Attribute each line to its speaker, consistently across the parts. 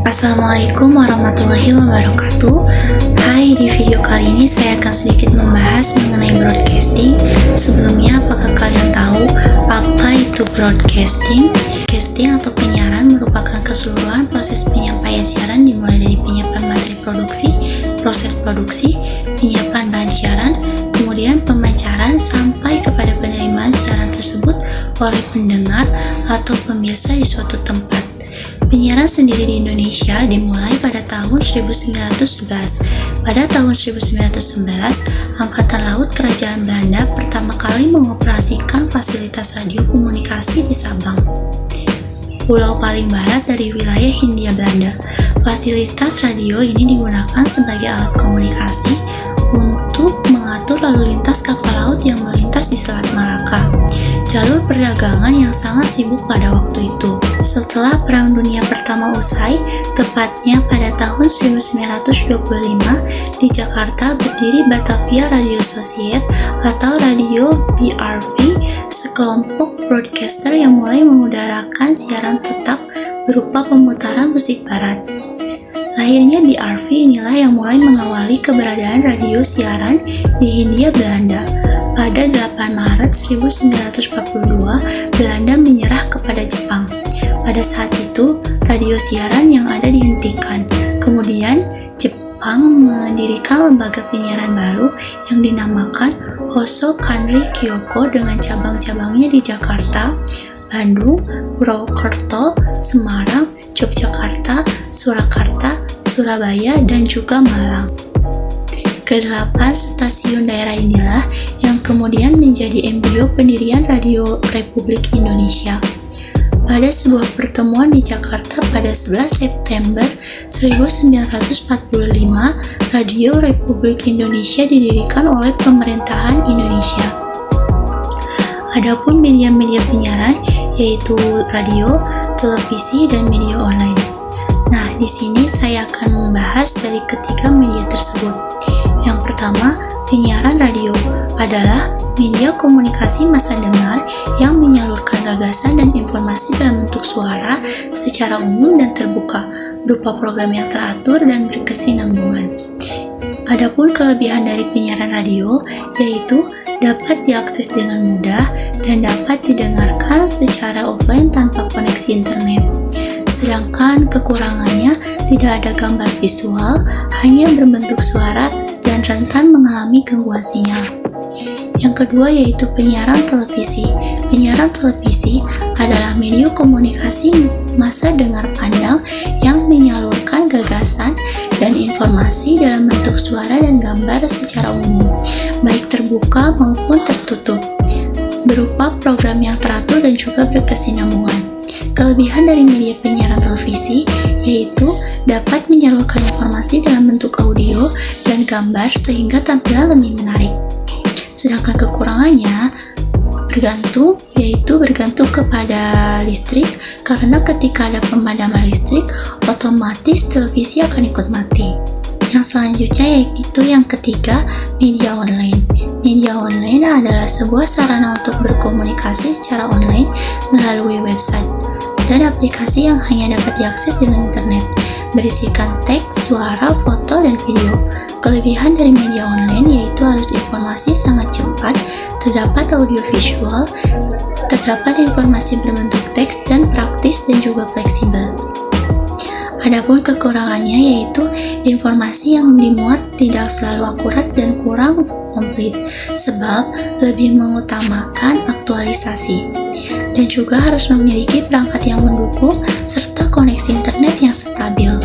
Speaker 1: Assalamualaikum warahmatullahi wabarakatuh. Hai, di video kali ini saya akan sedikit membahas mengenai broadcasting. Sebelumnya, apakah kalian tahu apa itu broadcasting? Broadcasting atau penyiaran merupakan keseluruhan proses penyampaian siaran dimulai dari penyiapan materi produksi, proses produksi, penyiapan bahan siaran, kemudian pemancaran sampai kepada penerimaan siaran tersebut oleh pendengar atau pemirsa di suatu tempat. Penyiaran sendiri di Indonesia dimulai pada tahun 1911. Pada tahun 1911, Angkatan Laut Kerajaan Belanda pertama kali mengoperasikan fasilitas radio komunikasi di Sabang, pulau paling barat dari wilayah Hindia Belanda. Fasilitas radio ini digunakan sebagai alat komunikasi untuk mengatur lalu lintas kapal laut yang melintas di Selat Malaka, jalur perdagangan yang sangat sibuk pada waktu itu. Setelah Perang Dunia Pertama usai, tepatnya pada tahun 1925, di Jakarta berdiri Batavia Radio Society atau Radio BRV, sekelompok broadcaster yang mulai mengudarakan siaran tetap berupa pemutaran musik barat. Lahirnya BRV inilah yang mulai mengawali keberadaan radio siaran di Hindia Belanda. Pada 8 Maret 1942, Belanda menyerah kepada Jepang. Pada saat itu, radio siaran yang ada dihentikan. Kemudian, Jepang mendirikan lembaga penyiaran baru yang dinamakan Hoso Kanri Kyoko dengan cabang-cabangnya di Jakarta, Bandung, Purwokerto, Semarang, Yogyakarta, Surakarta, Surabaya, dan juga Malang. Kedelapan stasiun daerah inilah yang kemudian menjadi embrio pendirian Radio Republik Indonesia. Pada sebuah pertemuan di Jakarta pada 11 September 1945, Radio Republik Indonesia didirikan oleh pemerintahan Indonesia. Adapun media-media penyiaran yaitu radio, televisi, dan media online. Nah, di sini saya akan membahas dari ketiga media tersebut. Yang pertama, penyiaran radio adalah media komunikasi massa dengar yang menyalurkan gagasan dan informasi dalam bentuk suara secara umum dan terbuka, berupa program yang teratur dan berkesinambungan. Adapun kelebihan dari penyiaran radio yaitu dapat diakses dengan mudah dan dapat didengarkan secara offline tanpa koneksi internet. Sedangkan kekurangannya tidak ada gambar visual, hanya berbentuk suara dan rentan mengalami gangguan sinyal. Yang kedua yaitu penyiaran televisi. Penyiaran televisi adalah media komunikasi massa dengar pandang yang menyalurkan gagasan dan informasi dalam bentuk suara dan gambar secara umum, baik terbuka maupun tertutup, berupa program yang teratur dan juga berkesinambungan. Kelebihan dari media penyiaran televisi yaitu dapat menyalurkan informasi dalam bentuk audio dan gambar sehingga tampilan lebih menarik. Sedangkan kekurangannya bergantung kepada listrik, karena ketika ada pemadaman listrik, otomatis televisi akan ikut mati. Yang selanjutnya yaitu yang ketiga, media online. Media online adalah sebuah sarana untuk berkomunikasi secara online melalui website dan aplikasi yang hanya dapat diakses dengan internet, berisikan teks, suara, foto, dan video. Kelebihan dari media online yaitu arus informasi sangat cepat, terdapat audio visual, terdapat informasi berbentuk teks dan praktis dan juga fleksibel. Adapun kekurangannya yaitu informasi yang dimuat tidak selalu akurat dan kurang komplit, sebab lebih mengutamakan aktualisasi, dan juga harus memiliki perangkat yang mendukung serta koneksi internet yang stabil.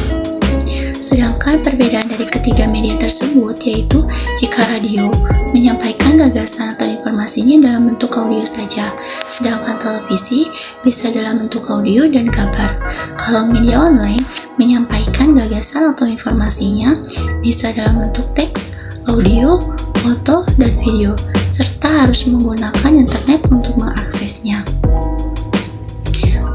Speaker 1: Sedangkan perbedaan dari ketiga media tersebut yaitu jika radio menyampaikan gagasan atau informasinya dalam bentuk audio saja, sedangkan televisi bisa dalam bentuk audio dan gambar. Kalau media online menyampaikan gagasan atau informasinya bisa dalam bentuk teks, audio, foto, dan video, serta harus menggunakan internet untuk mengaksesnya.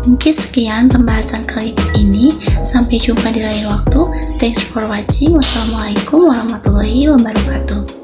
Speaker 1: Mungkin sekian pembahasan kali ini. Sampai jumpa di lain waktu. Thanks for watching. Wassalamualaikum warahmatullahi wabarakatuh.